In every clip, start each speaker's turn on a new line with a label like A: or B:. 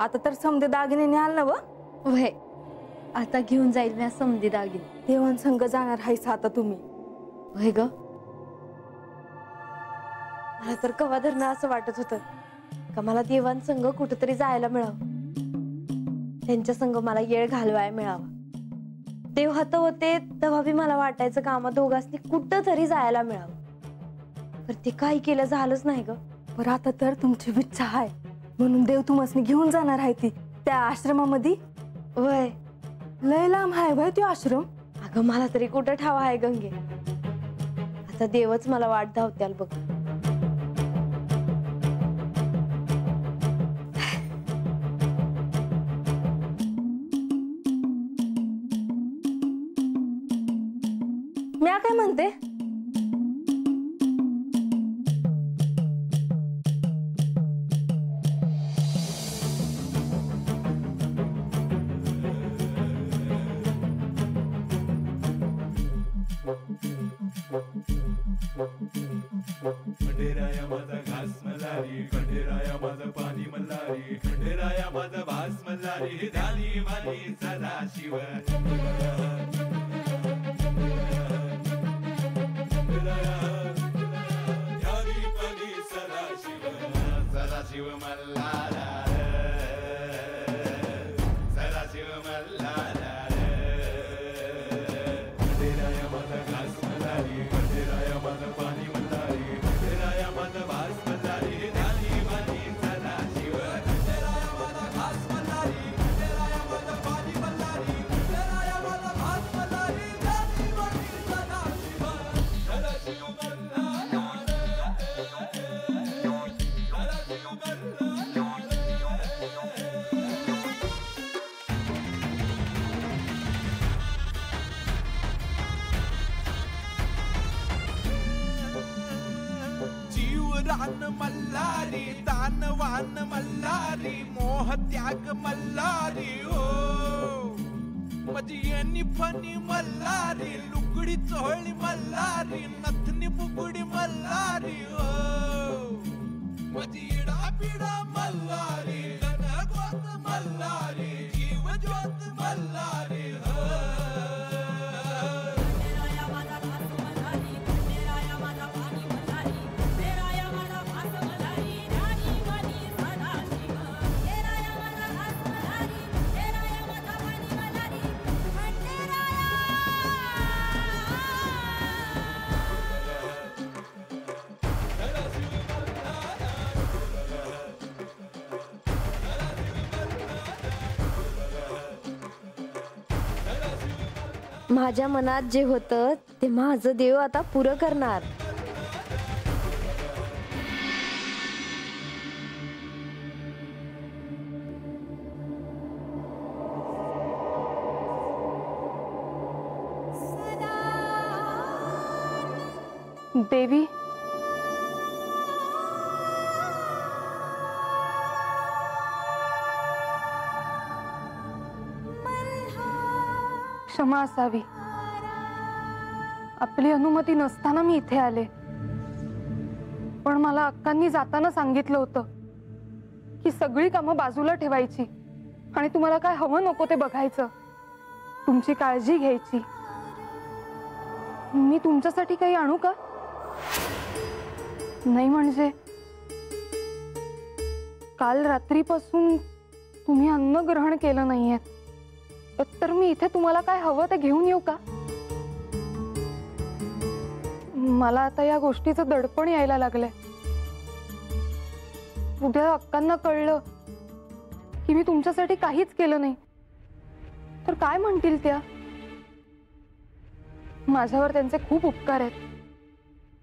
A: आता तर समजे दागिने न्याल ना व?
B: वय आता घेऊन जाईल मी समधी दागिने.
A: देवान संग जाणार हायस आता तुम्ही?
B: वय ग, मला तर कवा धरणं असं वाटत होतं का मला देवान संग कुठेतरी जायला मिळावं, त्यांच्या संग मला येळ घालवायला मिळावा. देव हात होते तेव्हा बी मला वाटायचं का आम्हा दोघांनी कुठं तरी जायला मिळावं, पण ते काही केलं झालंच नाही ग.
A: पर आता तर तुमची इच्छा आहे म्हणून देव तुम्हाला घेऊन जाणार आहे ती त्या आश्रमामध्ये.
B: वय
A: लय लांब आहे वय तो आश्रम.
B: अगं मला तरी कुठं ठावा आहे गंगे, आता देवच मला वाट धावत्याल बघ.
A: मी काय म्हणते,
C: खंडेराया माझा घास मल्हारी, खंडेराया माझा पाणी मल्हारी, खंडेराया माझा भास मल्हारी, ध्यानी मानी सदा शिव. ध्यानी मानी सदा शिव, सदा शिव मल्हारा, सदा शिव मल्हारा. खंडेराया माझा घास मल्हारी, खंडेराया माझा पाणी मल्हारी, खंडेराया माझा भास मल्हारी, ध्यानी मानी सदा शिव. खंडेराया माझा घास मल्हारी, खंडेराया माझा पाणी मल्हारी, खंडेराया माझा भास मल्हारी, ध्यानी मानी सदा शिव, सदा शिव मल्हारा, सदा शिव मल्हारा. जीवरान मल्हारी, दानवान मल्हारी, मोह त्याग मल्हारी हो. मजी फनी मल्हारी, लुगडी चोळी मल्हारी, नथनी बुगडी मल्हारी हो. मजी इडा पिडा मल्हारी, गणगोत मल्हारी, जीव ज्योत मल्हारी हो.
B: माझ्या मनात जे होतं ते माझं देव आता पुरं करणार.
A: देवी क्षमा असावी, आपली अनुमती नसताना मी इथे आले. पण मला अक्कांनी जाताना सांगितलं होतं की सगळी कामं बाजूला ठेवायची आणि तुम्हाला काय हवं नको ते बघायचं, तुमची काळजी घ्यायची. मी तुमच्यासाठी काही आणू का? नाही म्हणजे काल रात्रीपासून तुम्ही अन्न ग्रहण केलं नाहीये, तर मी इथे तुम्हाला काय हवं ते घेऊन येऊ का? मला आता या गोष्टीचं दडपण यायला लागलंय. उद्या अक्कांना कळलं की मी तुमच्यासाठी काहीच केलं नाही तर काय म्हणतील त्या? माझ्यावर त्यांचे खूप उपकार आहेत,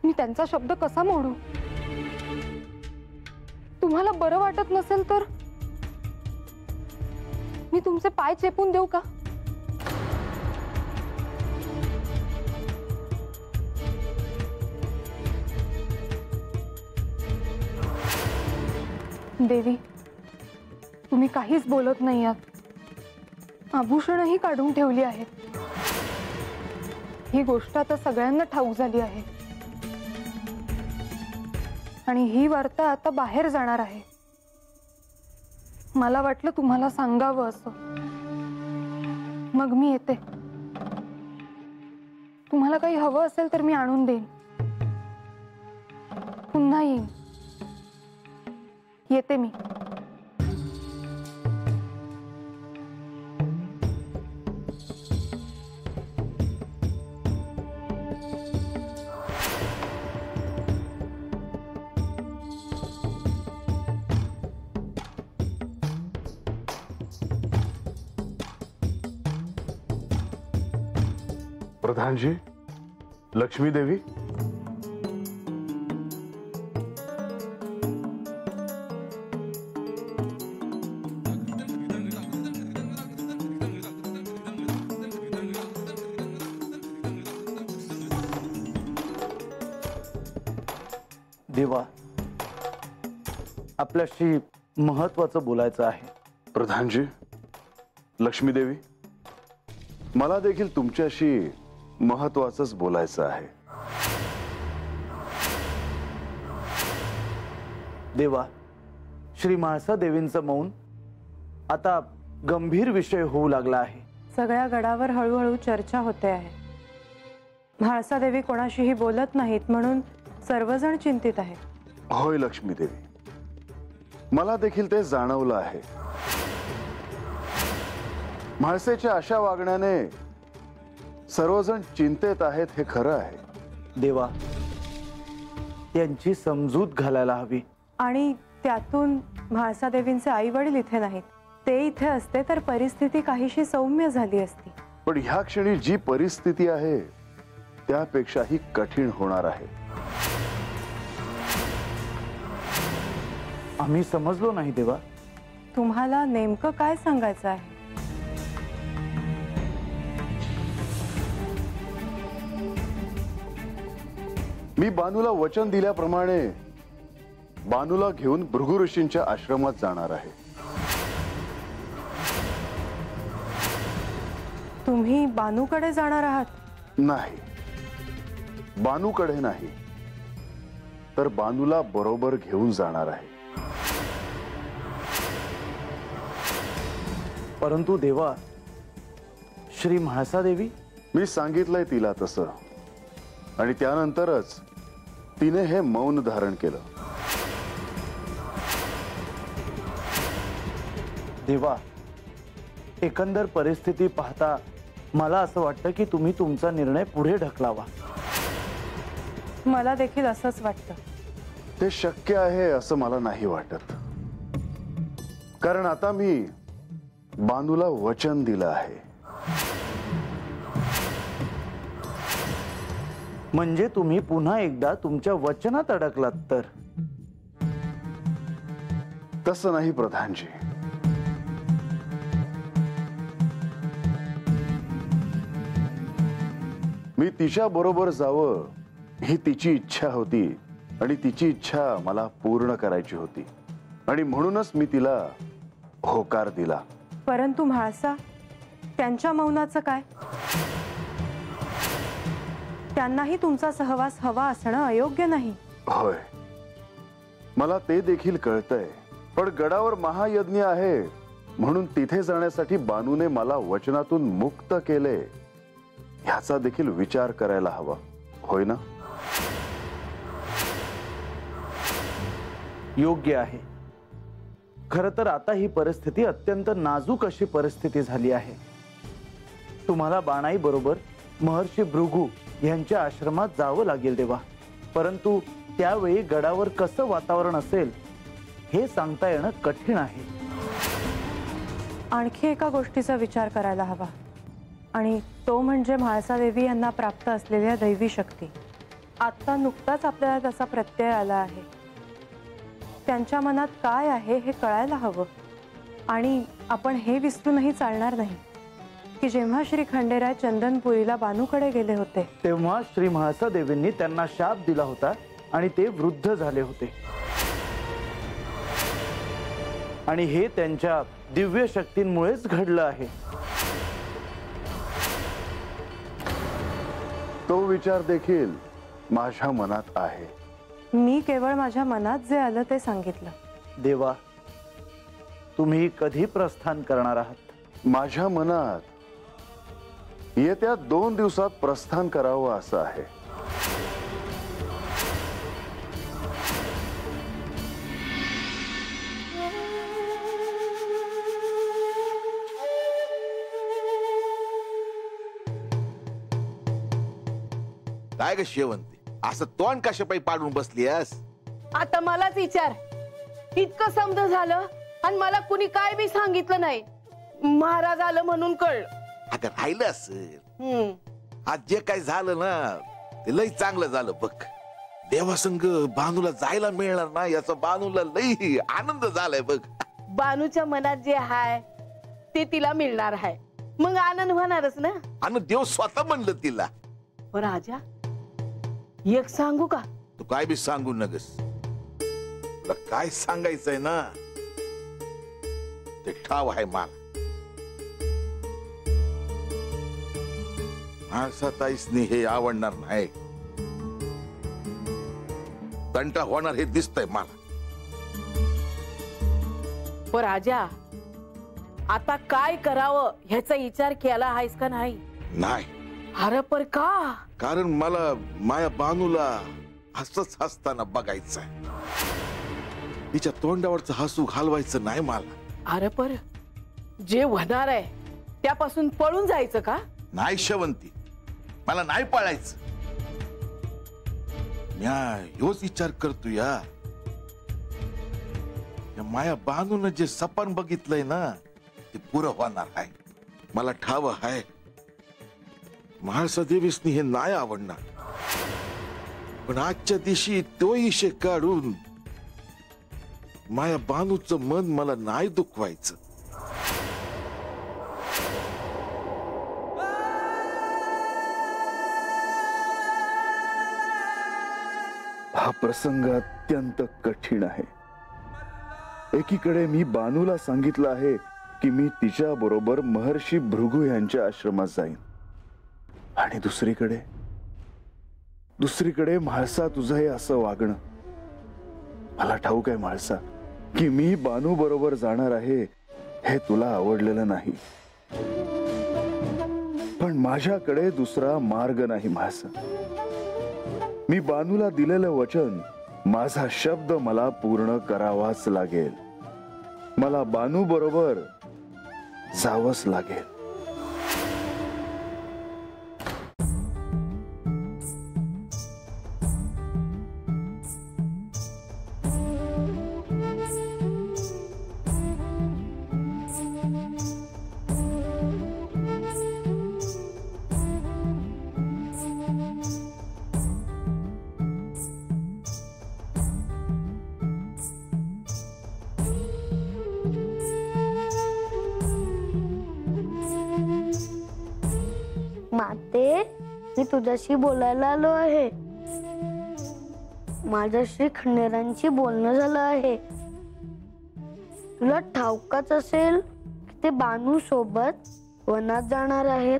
A: मी त्यांचा शब्द कसा मोडू? तुम्हाला बरं वाटत नसेल तर मी तुमचे पाय चेपून देऊ का? देवी, तुम्ही काहीच बोलत नाही आहात. आभूषणही काढून ठेवली आहेत. ही गोष्ट आता सगळ्यांना ठाऊक झाली आहे आणि ही वार्ता आता बाहेर जाणार आहे. मला वाटलं तुम्हाला सांगावं असं, मग मी येते. तुम्हाला काही हवं असेल तर मी आणून देईन. पुन्हा येईन. येते मी.
D: प्रधान जी, लक्ष्मी देवी.
E: देवा, आपल्याशी महत्वाचं बोलायचं आहे.
D: प्रधान जी, लक्ष्मी देवी, मला देखील तुमच्याशी महत्वाचंच बोलायचं आहे.
E: देवा, श्री म्हाळसा देवींचं मौन आता गंभीर विषय होऊ लागला आहे.
F: सगळ्या गडावर हळूहळू चर्चा होते आहे. म्हाळसा देवी कोणाशीही बोलत नाहीत म्हणून सर्वजण चिंतित आहेत.
D: होय लक्ष्मी देवी, मला देखील ते जाणवलं आहे. म्हाळसेच्या अशा वागण्याने सर्वजण चिंतेत आहेत हे खरं आहे.
E: देवा, त्यांची समजूत घालायला हवी.
F: आणि त्यातून म्हाळसा देवींचे आई वडील इथे नाहीत. ते इथे असते तर परिस्थिती काहीशी सौम्य झाली असती.
D: पण ह्या क्षणी जी परिस्थिती आहे त्यापेक्षाही कठीण होणार आहे.
E: आम्ही समजलो नाही देवा.
F: तुम्हाला नेमकं काय सांगायचं आहे?
D: मी बानूला वचन दिल्याप्रमाणे बानूला घेऊन भृगु ऋषींच्या आश्रमात जाणार आहे.
F: तुम्ही बानूकडे जाणार आहात?
D: नाही, बानूकडे नाही, तर बानूला बरोबर घेऊन जाणार आहे.
E: परंतु देवा, श्री म्हाळसा देवी.
D: मी सांगितलंय तिला तसं, आणि त्यानंतरच तिने हे मौन धारण केलं.
E: देवा, एकंदर परिस्थिती पाहता मला असं वाटतं की तुम्ही तुमचा निर्णय पुढे ढकलावा.
F: मला देखील असंच वाटतं.
D: ते शक्य आहे असं मला नाही वाटत, कारण आता मी बानूला वचन दिलं आहे.
E: म्हणजे तुम्ही पुन्हा एकदा तुमच्या वचनात अडकलात तर?
D: तसं नाही प्रधानजी. मी तिच्या बरोबर जावं ही तिची इच्छा होती, आणि तिची इच्छा मला पूर्ण करायची होती, आणि म्हणूनच मी तिला होकार दिला.
F: परंतु म्हाळसा, त्यांच्या मौनाचं काय? त्यांनाही तुमचा सहवास हवा असणं अयोग्य नाही.
D: होय, मला ते देखील कळतंय, पण गडावर महायज्ञ आहे म्हणून तिथे जाण्यासाठी बानूने मला वचनातून मुक्त केले, ह्याचा देखील विचार करायला हवा, होय ना?
E: योग्य आहे. खरं तर आता ही परिस्थिती अत्यंत नाजूक अशी परिस्थिती झाली आहे. तुम्हाला बाणाई बरोबर महर्षी भृगु यांच्या आश्रमात जावं लागेल देवा. परंतु त्यावेळी गडावर कसं वातावरण असेल हे सांगता येणं कठीण आहे.
F: आणखी एका गोष्टीचा विचार करायला हवा, आणि तो म्हणजे म्हाळसा देवी यांना प्राप्त असलेल्या दैवी शक्ती. आत्ता नुकताच आपल्याला त्याचा प्रत्यय आला आहे. त्यांच्या मनात काय आहे हे कळायला हवं. आणि आपण हे विसरूनही चालणार नाही की जेव्हा श्री खंडेराय चंदनपुरीला बानूकडे गेले होते
E: तेव्हा श्री म्हाळसा देवींनी त्यांना शाप दिला होता आणि ते वृद्ध झाले होते. आणि हे त्यांच्या दिव्य शक्तींमुळेच घडलं आहे.
D: तो विचार देखील माझ्या मनात आहे.
F: मी केवळ माझ्या मनात जे आलं ते सांगितलं.
E: देवा, तुम्ही कधी प्रस्थान करणार आहात?
D: माझ्या मनात येत्या 2 दिवसात प्रस्थान करावं असं आहे.
G: काय ग शेवंती, असं तोंड कशापायी पाडून बसलीस?
H: आता मलाच विचार. इतकं समज झालं आणि मला कुणी काय बी सांगितलं नाही. महाराज आलं म्हणून कळलं.
G: अगं राहिलं असेल. आज जे काय झालं ना ते लई चांगलं झालं बघ. देवासंग बानूला जायला मिळणार ना याचा बानूला लई आनंद झालाय बघ.
H: बानूच्या मनात जे हाय ते तिला मिळणार आहे, मग आनंद होणारच ना.
G: आणि देव स्वतः म्हणलं तिला.
H: राजा एक सांगू का?
G: तू काय बी सांगू नगस. तुला काय सांगायचंय ना ते ठाव आहे मला. माणसात आईसनी हे आवडणार नाही. तंटा होणार हे दिसतंय मला.
H: राजा आता काय करावं ह्याचा विचार केला आहेस का नाही?
G: नाही.
H: अरे पर का?
G: कारण मला माया बानूला हसच हसताना बघायचंय. तिच्या तोंडावरचं हसू घालवायचं नाही मला.
H: अरे पर जे होणार आहे त्यापासून पळून जायचं का?
G: नाही शेवंती, मला नाही पळायचं. म्या ह्योच विचार करतो या माया बानून जे सपन बघितलंय ना ते पुरं होणार आहे. मला ठाव आहे महाळसा देवीसनी हे नाही आवडणार. पण आजच्या दिवशी तो इशे काढून माया बानूचं मन मला नाही दुखवायचं.
D: हा प्रसंग अत्यंत कठीण आहे. एकीकडे मी बानूला सांगितलं आहे की मी तिच्या बरोबर महर्षी भृगू यांच्या आश्रमात जाईन, आणि दुसरीकडे म्हाळसा तुझं हे असं वागणं. मला ठाऊक आहे म्हाळसा की मी बानू बरोबर जाणार आहे हे तुला आवडलेलं नाही. पण माझ्याकडे दुसरा मार्ग नाही म्हाळसा. मी बानूला दिलेलं वचन, माझा शब्द मला पूर्ण करावाच लागेल. मला बानू बरोबर जावंच लागेल.
B: माते, मी तुझ्याशी बोलायला आलो आहे. माझ्याशी खंडेरांची बोलणं झालं आहे. तुला ठाऊकच असेल की ते बानू सोबत वनात जाणार आहेत.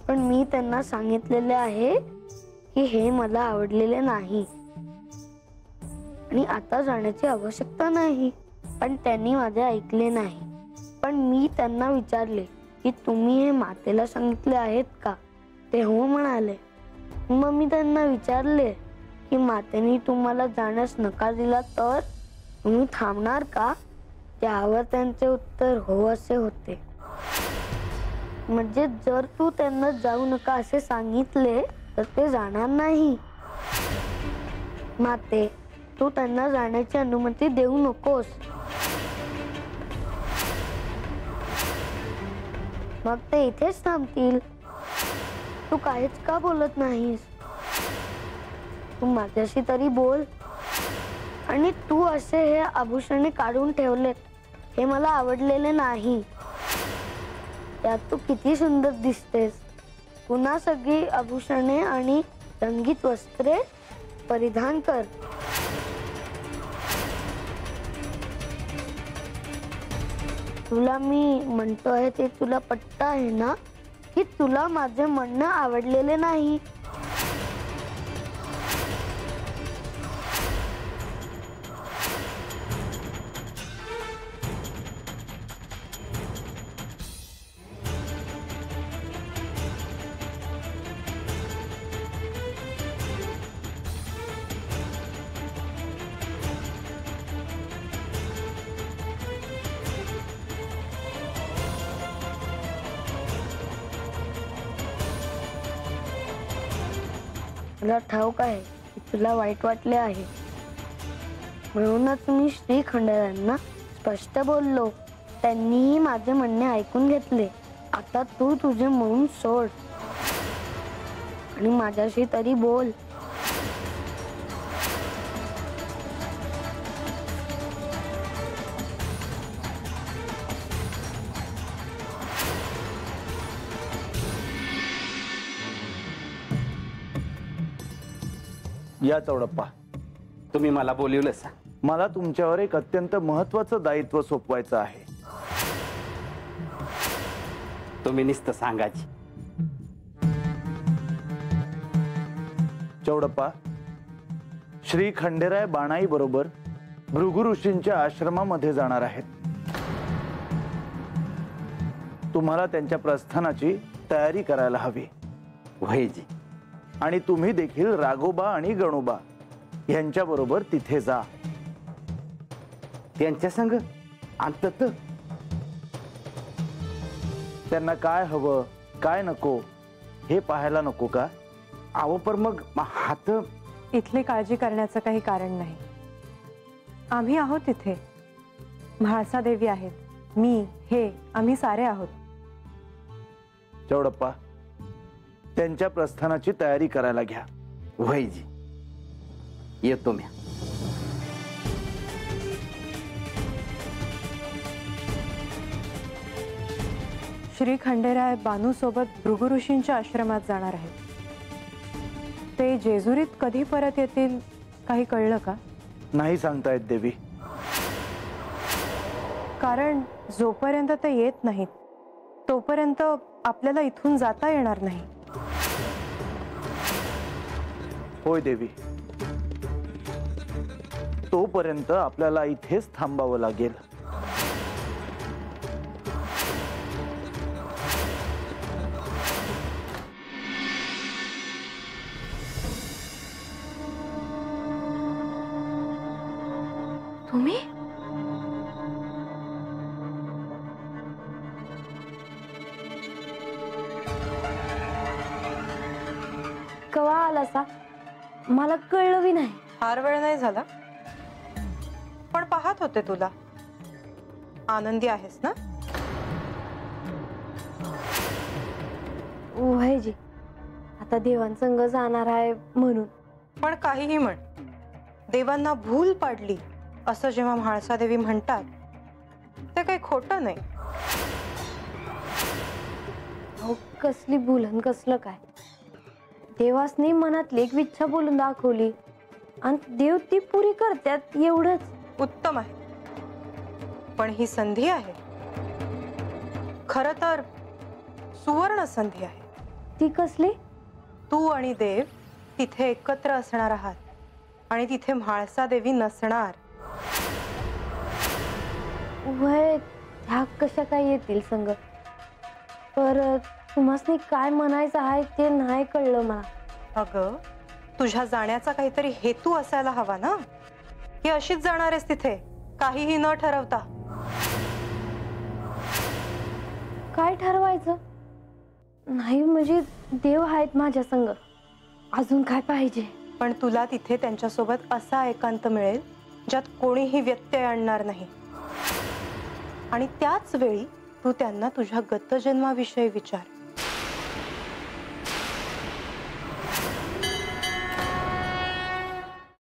B: पण मी त्यांना सांगितलेले आहे की हे मला आवडलेले नाही आणि आता जाण्याची आवश्यकता नाही. पण त्यांनी माझे ऐकले नाही. पण मी त्यांना विचारले की तुम्ही हे मातेला सांगितले आहेत का? ते हो म्हणाले. मग मी त्यांना विचारले की मातेने तुम्हाला जाण्यास नकार दिला तर तुम्ही थांबणार का? त्यावर त्यांचे उत्तर हो असे होते. म्हणजे जर तू त्यांना जाऊ नका असे सांगितले तर ते जाणार नाही. माते, तू त्यांना जाण्याची अनुमती देऊ नकोस. मग ते इथेच थांबतील. तू काहीच का बोलत नाहीस? तू माझ्याशी तरी बोल. आणि तू असे हे आभूषणे काढून ठेवलेत हे मला आवडलेले नाही. त्यात तू किती सुंदर दिसतेस. पुन्हा सगळी आभूषणे आणि रंगीत वस्त्रे परिधान कर. तुला मी म्हणतो आहे ते तुला पटतं आहे ना की तुला माझे म्हणणं आवडलेले नाही?
I: मला ठाऊक आहे की तुला वाईट वाटले आहे, म्हणूनच मी श्री खंडेरायांना स्पष्ट बोललो. त्यांनीही माझे म्हणणे ऐकून घेतले. आता तू तुझे मौन सोड आणि माझ्याशी तरी बोल.
E: या चौडप्पा,
J: तुम्ही मला बोलवलं सा.
E: मला तुमच्यावर एक अत्यंत महत्वाचं दायित्व सोपवायचं आहे.
J: तुम्ही नुसतं सांगायची.
E: चौडप्पा, श्री खंडेराय बाणाई बरोबर भृगु ऋषींच्या आश्रमामध्ये जाणार आहेत. तुम्हाला त्यांच्या प्रस्थानाची तयारी करायला हवी.
J: वयजी.
E: आणि तुम्ही देखील राघोबा आणि गणोबा यांच्या बरोबर तिथे जा.
J: त्यांच्या संग अंतत
E: त्यांना काय हवं काय नको हे पाहायला नको का?
J: आहो पर मग हात.
F: इथली काळजी करण्याचं काही कारण नाही. आम्ही आहोत तिथे. म्हाळसा देवी आहेत, मी, हे आम्ही सारे आहोत.
E: चौडप्पा, त्यांच्या प्रस्थानाची तयारी करायला घ्या.
J: वयजी. येतो मी.
F: श्री खंडेराय बानू सोबत भृगु ऋषींच्या आश्रमात जाणार आहेत. ते जेजुरीत कधी परत येतील काही कळलं का?
E: नाही सांगतायत देवी.
F: कारण जोपर्यंत ते येत नाहीत तोपर्यंत आपल्याला इथून जाता येणार नाही.
E: होय देवी, तोपर्यंत आपल्याला इथेच थांबावं लागेल.
B: तुम्ही कवा आला सा? मला कळलं बी नाही.
F: फार वेळ नाही झाला, पण पाहत होते तुला. आनंदी आहेस ना?
B: वयजी, आता देवांसंग जाणार आहे म्हणून.
F: पण काहीही म्हण, देवांना भूल पाडली असं जेव्हा म्हाळसा देवी म्हणतात ते काही खोटं नाही.
B: अहो, कसली भूलन कसलं काय. देवासनी मनातली एक इच्छा बोलून दाखवली आणि देव ती पुरी करतात, एवढंच.
F: उत्तम आहे, पण ही संधी आहे, खरं तर सुवर्ण संधी आहे.
B: ती कसली?
F: तू आणि देव तिथे एकत्र असणार आहात आणि तिथे म्हाळसा देवी नसणार.
B: वय ह्या कशा काय येतील संग? पर तुम्हासनी काय म्हणायचं आहे ते नाही कळलं मला.
F: अगं, तुझ्या जाण्याचा काहीतरी हेतू असायला हवा ना, की अशीच जाणार आहेस तिथे काहीही न ठरवता?
B: काय ठरवायचं नाही म्हणजे देव आहेत माझ्या संग, अजून काय पाहिजे?
F: पण तुला तिथे त्यांच्यासोबत असा एकांत मिळेल ज्यात कोणीही व्यत्यय आणणार नाही. आणि त्याच वेळी तू त्यांना तुझ्या गतजन्माविषयी विचार.